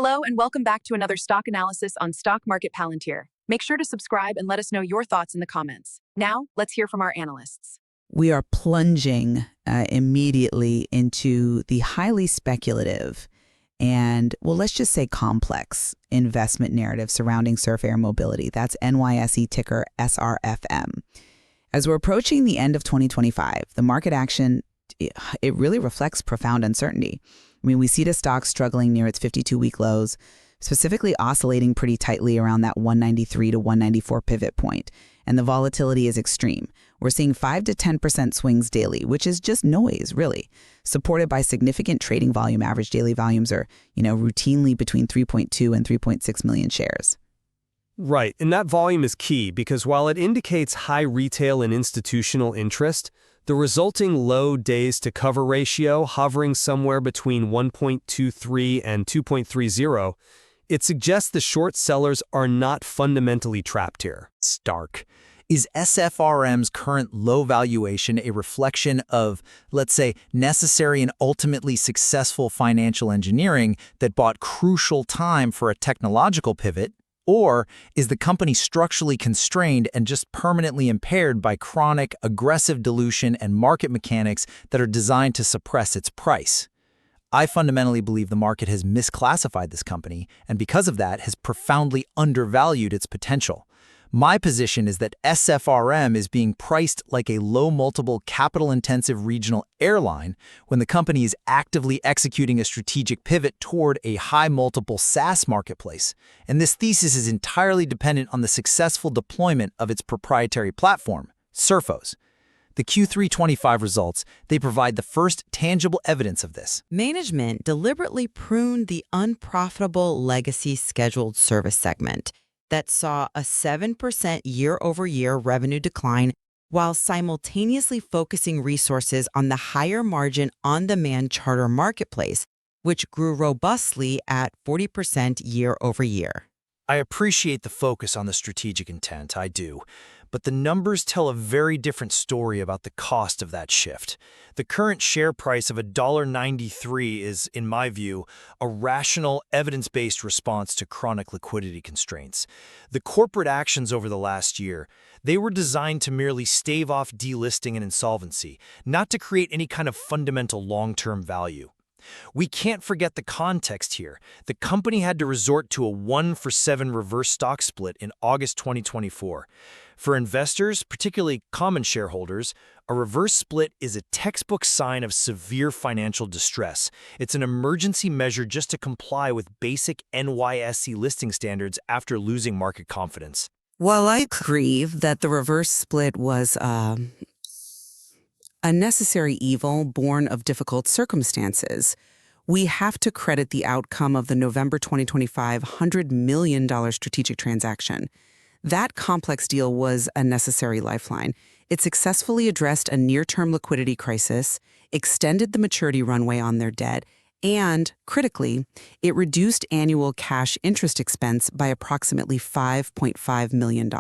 Hello and welcome back to another stock analysis on Stock Market Palantir. Make sure to subscribe and let us know your thoughts in the comments. Now, let's hear from our analysts. We are plunging immediately into the highly speculative and, well, let's just say complex investment narrative surrounding Surf Air Mobility. That's NYSE ticker SRFM. As we're approaching the end of 2025, the market action, it really reflects profound uncertainty. I mean, we see the stock struggling near its 52-week lows, specifically oscillating pretty tightly around that 193 to 194 pivot point, and the volatility is extreme. We're seeing 5 to 10% swings daily, which is just noise, really, supported by significant trading volume. Average daily volumes are, routinely between 3.2 and 3.6 million shares. Right, and that volume is key because while it indicates high retail and institutional interest, the resulting low days-to-cover ratio, hovering somewhere between 1.23 and 2.30, it suggests the short sellers are not fundamentally trapped here. Stark. Is SFRM's current low valuation a reflection of, let's say, necessary and ultimately successful financial engineering that bought crucial time for a technological pivot? Or is the company structurally constrained and just permanently impaired by chronic, aggressive dilution and market mechanics that are designed to suppress its price? I fundamentally believe the market has misclassified this company, and because of that, has profoundly undervalued its potential. My position is that SFRM is being priced like a low-multiple, capital-intensive regional airline when the company is actively executing a strategic pivot toward a high-multiple SaaS marketplace. And this thesis is entirely dependent on the successful deployment of its proprietary platform, Surfos. The Q3 '25 results, they provide the first tangible evidence of this. Management deliberately pruned the unprofitable legacy scheduled service segment that saw a 7% year-over-year revenue decline while simultaneously focusing resources on the higher margin on-demand charter marketplace, which grew robustly at 40% year-over-year. I appreciate the focus on the strategic intent, I do. But the numbers tell a very different story about the cost of that shift. The current share price of $1.93 is, in my view, a rational, evidence-based response to chronic liquidity constraints. The corporate actions over the last year, they were designed to merely stave off delisting and insolvency, not to create any kind of fundamental long-term value. We can't forget the context here. The company had to resort to a 1-for-7 reverse stock split in August 2024. For investors, particularly common shareholders, a reverse split is a textbook sign of severe financial distress. It's an emergency measure just to comply with basic NYSE listing standards after losing market confidence. While I agree that the reverse split was a necessary evil born of difficult circumstances, we have to credit the outcome of the November 2025 $100 million strategic transaction. That complex deal was a necessary lifeline. It successfully addressed a near-term liquidity crisis, extended the maturity runway on their debt, and, critically, it reduced annual cash interest expense by approximately $5.5 million.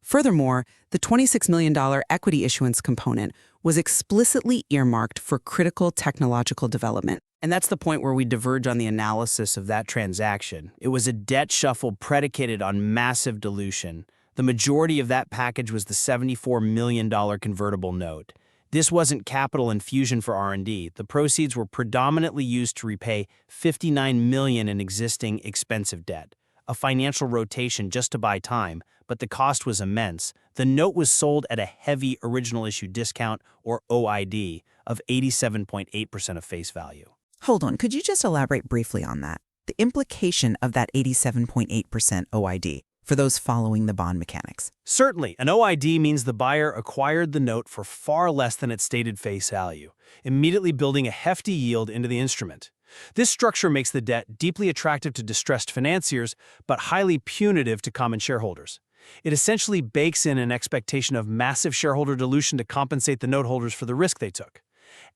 Furthermore, the $26 million equity issuance component was explicitly earmarked for critical technological development. And that's the point where we diverge on the analysis of that transaction. It was a debt shuffle predicated on massive dilution. The majority of that package was the $74 million convertible note. This wasn't capital infusion for R&D. The proceeds were predominantly used to repay $59 million in existing expensive debt, a financial rotation just to buy time, but the cost was immense. The note was sold at a heavy original issue discount, or OID, of 87.8% of face value. Hold on, could you just elaborate briefly on that? The implication of that 87.8% OID for those following the bond mechanics. Certainly, an OID means the buyer acquired the note for far less than its stated face value, immediately building a hefty yield into the instrument. This structure makes the debt deeply attractive to distressed financiers, but highly punitive to common shareholders. It essentially bakes in an expectation of massive shareholder dilution to compensate the note holders for the risk they took.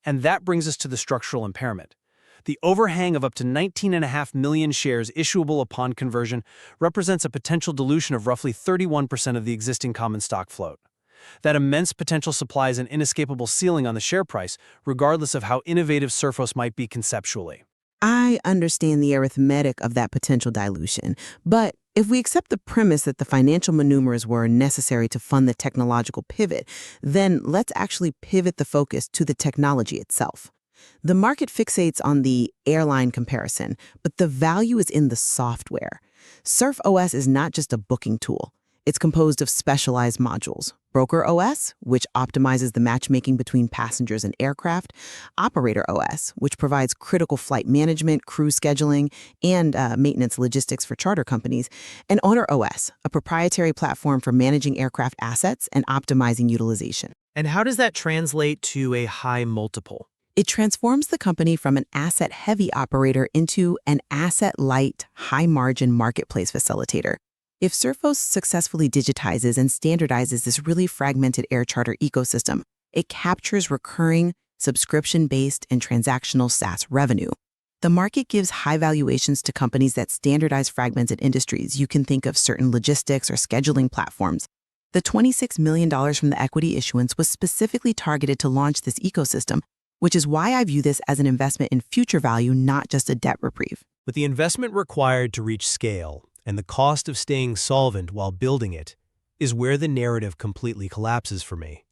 And that brings us to the structural impairment. The overhang of up to 19.5 million shares issuable upon conversion represents a potential dilution of roughly 31% of the existing common stock float. That immense potential supplies an inescapable ceiling on the share price, regardless of how innovative Surfos might be conceptually. I understand the arithmetic of that potential dilution, but if we accept the premise that the financial maneuvers were necessary to fund the technological pivot, then let's actually pivot the focus to the technology itself. The market fixates on the airline comparison, but the value is in the software. Surf OS is not just a booking tool. It's composed of specialized modules. Broker OS, which optimizes the matchmaking between passengers and aircraft. Operator OS, which provides critical flight management, crew scheduling, and maintenance logistics for charter companies. And Owner OS, a proprietary platform for managing aircraft assets and optimizing utilization. And how does that translate to a high multiple? It transforms the company from an asset-heavy operator into an asset-light, high-margin marketplace facilitator. If Surfos successfully digitizes and standardizes this really fragmented air charter ecosystem, it captures recurring, subscription-based, and transactional SaaS revenue. The market gives high valuations to companies that standardize fragmented industries. You can think of certain logistics or scheduling platforms. The $26 million from the equity issuance was specifically targeted to launch this ecosystem, which is why I view this as an investment in future value, not just a debt reprieve. With the investment required to reach scale and the cost of staying solvent while building it is where the narrative completely collapses for me.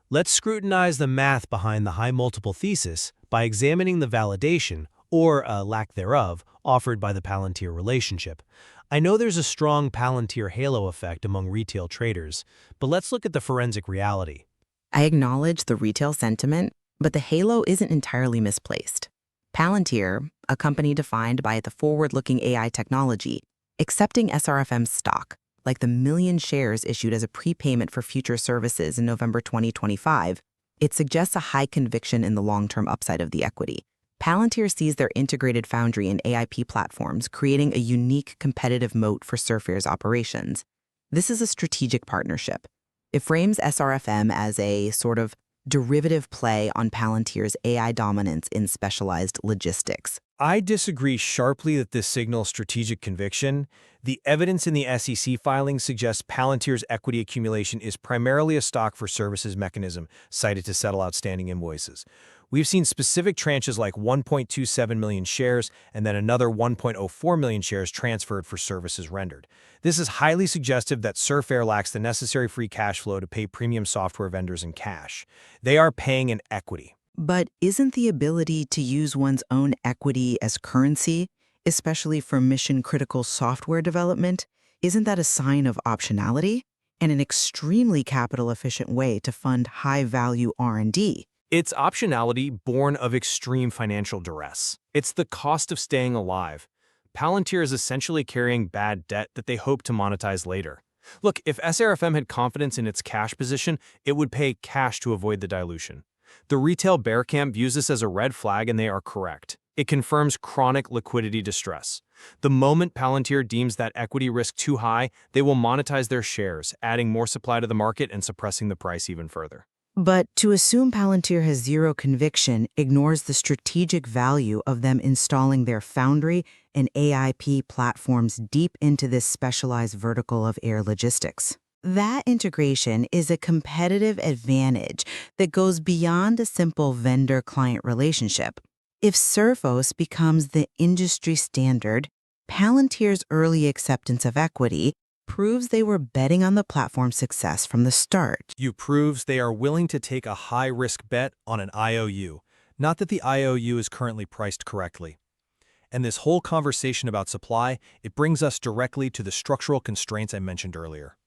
Let's scrutinize the math behind the high multiple thesis by examining the validation, or lack thereof, offered by the Palantir relationship. I know there's a strong Palantir halo effect among retail traders, but let's look at the forensic reality. I acknowledge the retail sentiment, but the halo isn't entirely misplaced. Palantir, a company defined by the forward-looking AI technology, accepting SRFM stock, like the million shares issued as a prepayment for future services in November 2025, it suggests a high conviction in the long-term upside of the equity. Palantir sees their integrated foundry and AIP platforms creating a unique competitive moat for Surfair's operations. This is a strategic partnership. It frames SRFM as a sort of derivative play on Palantir's AI dominance in specialized logistics. I disagree sharply that this signals strategic conviction. The evidence in the SEC filing suggests Palantir's equity accumulation is primarily a stock for services mechanism cited to settle outstanding invoices. We've seen specific tranches like 1.27 million shares and then another 1.04 million shares transferred for services rendered. This is highly suggestive that Surfair lacks the necessary free cash flow to pay premium software vendors in cash. They are paying in equity. But isn't the ability to use one's own equity as currency, especially for mission-critical software development, isn't that a sign of optionality and an extremely capital-efficient way to fund high-value R&D? It's optionality born of extreme financial duress. It's the cost of staying alive. Palantir is essentially carrying bad debt that they hope to monetize later. Look, if SRFM had confidence in its cash position, it would pay cash to avoid the dilution. The retail bear camp views this as a red flag, and they are correct. It confirms chronic liquidity distress. The moment Palantir deems that equity risk too high, they will monetize their shares, adding more supply to the market and suppressing the price even further. But to assume Palantir has zero conviction ignores the strategic value of them installing their foundry and AIP platforms deep into this specialized vertical of air logistics. That integration is a competitive advantage that goes beyond a simple vendor-client relationship. If Surfos becomes the industry standard, Palantir's early acceptance of equity proves they were betting on the platform's success from the start. You proves they are willing to take a high-risk bet on an IOU, not that the IOU is currently priced correctly. And this whole conversation about supply, it brings us directly to the structural constraints I mentioned earlier.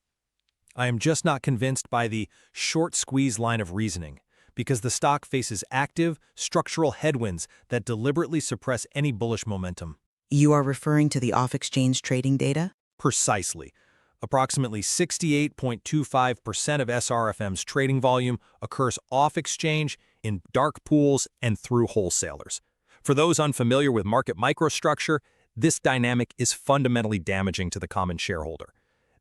I am just not convinced by the short squeeze line of reasoning, because the stock faces active, structural headwinds that deliberately suppress any bullish momentum. You are referring to the off-exchange trading data? Precisely. Approximately 68.25% of SRFM's trading volume occurs off-exchange, in dark pools, and through wholesalers. For those unfamiliar with market microstructure, this dynamic is fundamentally damaging to the common shareholder.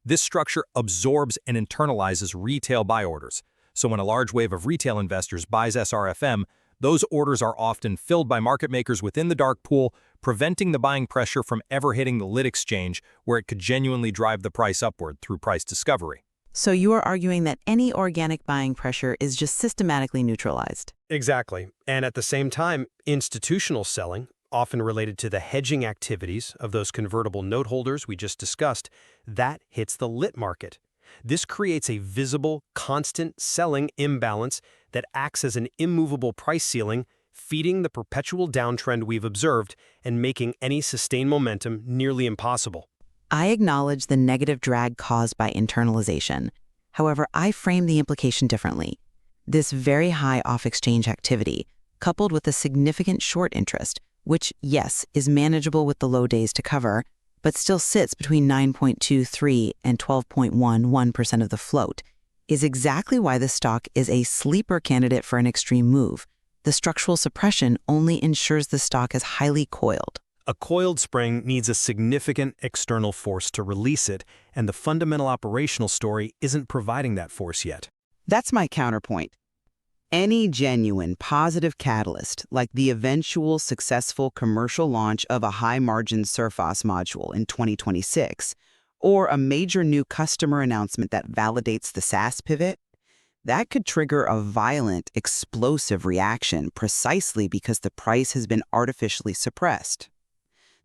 This structure absorbs and internalizes retail buy orders. So when a large wave of retail investors buys SRFM, those orders are often filled by market makers within the dark pool, preventing the buying pressure from ever hitting the lit exchange, where it could genuinely drive the price upward through price discovery. So you are arguing that any organic buying pressure is just systematically neutralized. Exactly. And at the same time, institutional selling, often related to the hedging activities of those convertible note holders we just discussed, that hits the lit market. This creates a visible, constant selling imbalance that acts as an immovable price ceiling, feeding the perpetual downtrend we've observed and making any sustained momentum nearly impossible. I acknowledge the negative drag caused by internalization. However, I frame the implication differently. This very high off-exchange activity, coupled with a significant short interest, which, yes, is manageable with the low days to cover, but still sits between 9.23 and 12.11% of the float, is exactly why the stock is a sleeper candidate for an extreme move. The structural suppression only ensures the stock is highly coiled. A coiled spring needs a significant external force to release it, and the fundamental operational story isn't providing that force yet. That's my counterpoint. Any genuine positive catalyst, like the eventual successful commercial launch of a high-margin Surface module in 2026, or a major new customer announcement that validates the SaaS pivot, that could trigger a violent, explosive reaction precisely because the price has been artificially suppressed.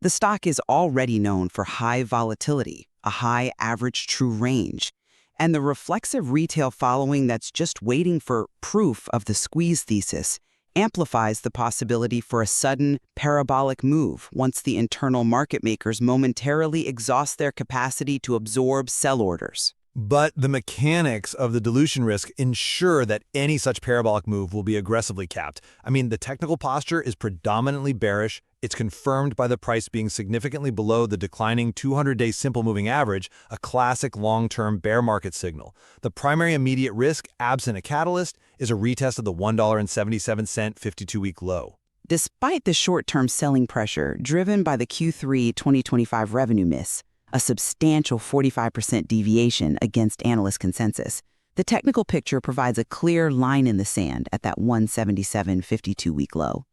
The stock is already known for high volatility, a high average true range, and the reflexive retail following that's just waiting for proof of the squeeze thesis amplifies the possibility for a sudden parabolic move once the internal market makers momentarily exhaust their capacity to absorb sell orders. But the mechanics of the dilution risk ensure that any such parabolic move will be aggressively capped. I mean, the technical posture is predominantly bearish. It's confirmed by the price being significantly below the declining 200-day simple moving average, a classic long-term bear market signal. The primary immediate risk, absent a catalyst, is a retest of the $1.77 52-week low. Despite the short-term selling pressure driven by the Q3 2025 revenue miss, a substantial 45% deviation against analyst consensus, the technical picture provides a clear line in the sand at that 177 52-week low.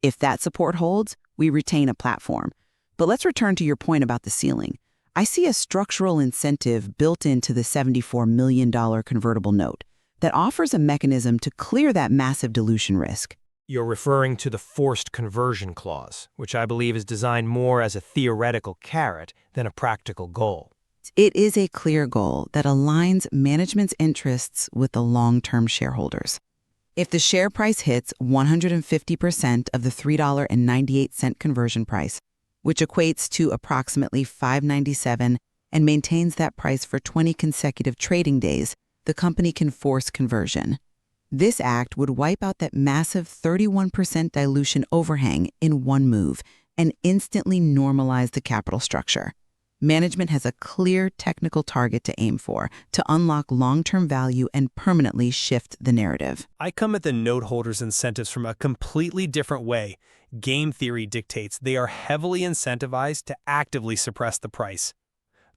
If that support holds, we retain a platform. But let's return to your point about the ceiling. I see a structural incentive built into the $74 million convertible note that offers a mechanism to clear that massive dilution risk. You're referring to the forced conversion clause, which I believe is designed more as a theoretical carrot than a practical goal. It is a clear goal that aligns management's interests with the long-term shareholders. If the share price hits 150% of the $3.98 conversion price, which equates to approximately $5.97, and maintains that price for 20 consecutive trading days, the company can force conversion. This act would wipe out that massive 31% dilution overhang in one move and instantly normalize the capital structure. Management has a clear technical target to aim for, to unlock long-term value and permanently shift the narrative. I come at the note holders' incentives from a completely different way. Game theory dictates they are heavily incentivized to actively suppress the price.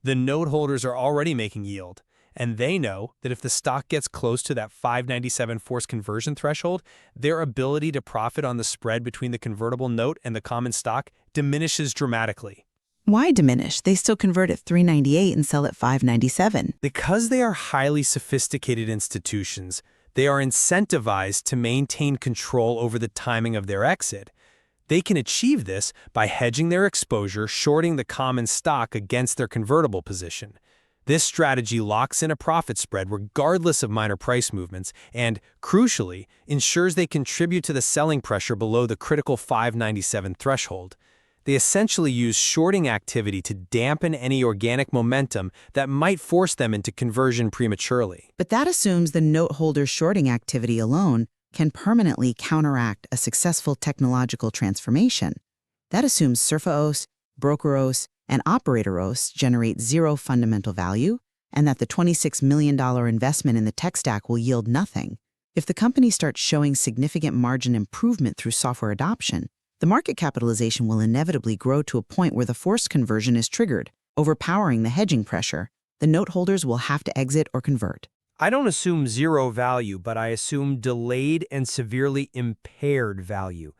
The note holders are already making yield, and they know that if the stock gets close to that $5.97 forced conversion threshold, their ability to profit on the spread between the convertible note and the common stock diminishes dramatically. Why diminish? They still convert at $3.98 and sell at $5.97. Because they are highly sophisticated institutions, they are incentivized to maintain control over the timing of their exit. They can achieve this by hedging their exposure, shorting the common stock against their convertible position. This strategy locks in a profit spread regardless of minor price movements and, crucially, ensures they contribute to the selling pressure below the critical $5.97 threshold. They essentially use shorting activity to dampen any organic momentum that might force them into conversion prematurely. But that assumes the note holder's shorting activity alone can permanently counteract a successful technological transformation. That assumes Surface, Brokeros, and Operatoros generate zero fundamental value, and that the $26 million investment in the tech stack will yield nothing. If the company starts showing significant margin improvement through software adoption, the market capitalization will inevitably grow to a point where the forced conversion is triggered, overpowering the hedging pressure. The note holders will have to exit or convert. I don't assume zero value, but I assume delayed and severely impaired value.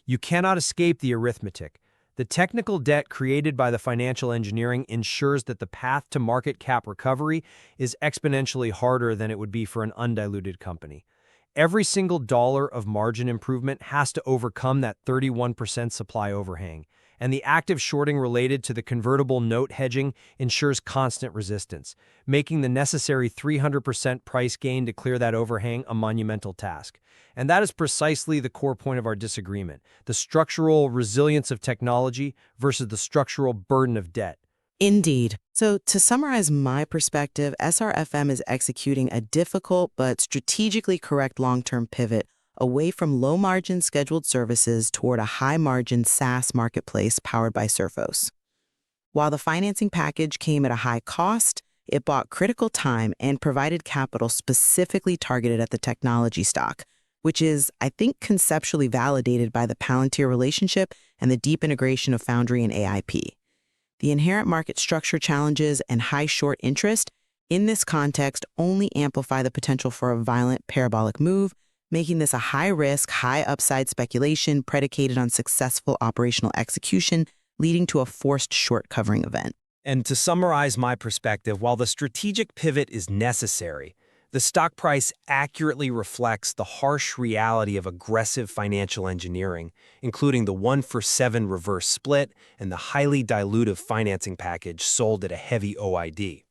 You cannot escape the arithmetic. The technical debt created by the financial engineering ensures that the path to market cap recovery is exponentially harder than it would be for an undiluted company. Every single dollar of margin improvement has to overcome that 31% supply overhang, and the active shorting related to the convertible note hedging ensures constant resistance, making the necessary 300% price gain to clear that overhang a monumental task. And that is precisely the core point of our disagreement, the structural resilience of technology versus the structural burden of debt. Indeed. So to summarize my perspective, SRFM is executing a difficult but strategically correct long-term pivot away from low-margin scheduled services toward a high-margin SaaS marketplace powered by Surfos. While the financing package came at a high cost, it bought critical time and provided capital specifically targeted at the technology stock, which is, I think, conceptually validated by the Palantir relationship and the deep integration of Foundry and AIP. The inherent market structure challenges and high short interest in this context only amplify the potential for a violent parabolic move, making this a high-risk, high-upside speculation predicated on successful operational execution, leading to a forced short covering event. And to summarize my perspective, while the strategic pivot is necessary, the stock price accurately reflects the harsh reality of aggressive financial engineering, including the 1-for-7 reverse split and the highly dilutive financing package sold at a heavy OID.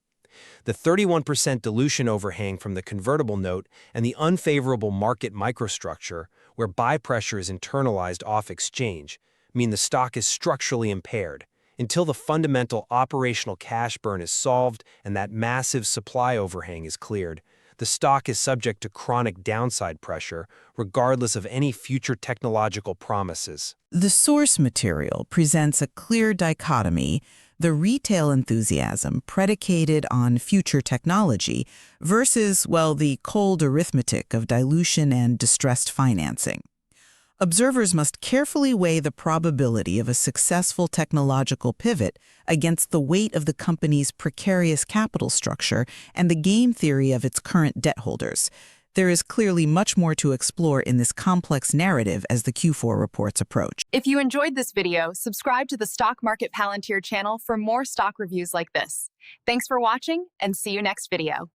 The 31% dilution overhang from the convertible note and the unfavorable market microstructure, where buy pressure is internalized off exchange, mean the stock is structurally impaired. Until the fundamental operational cash burn is solved and that massive supply overhang is cleared, the stock is subject to chronic downside pressure, regardless of any future technological promises. The source material presents a clear dichotomy: the retail enthusiasm predicated on future technology versus, well, the cold arithmetic of dilution and distressed financing. Observers must carefully weigh the probability of a successful technological pivot against the weight of the company's precarious capital structure and the game theory of its current debt holders. There is clearly much more to explore in this complex narrative as the Q4 reports approach. If you enjoyed this video, subscribe to the Stock Market Palantir channel for more stock reviews like this. Thanks for watching, and see you next video.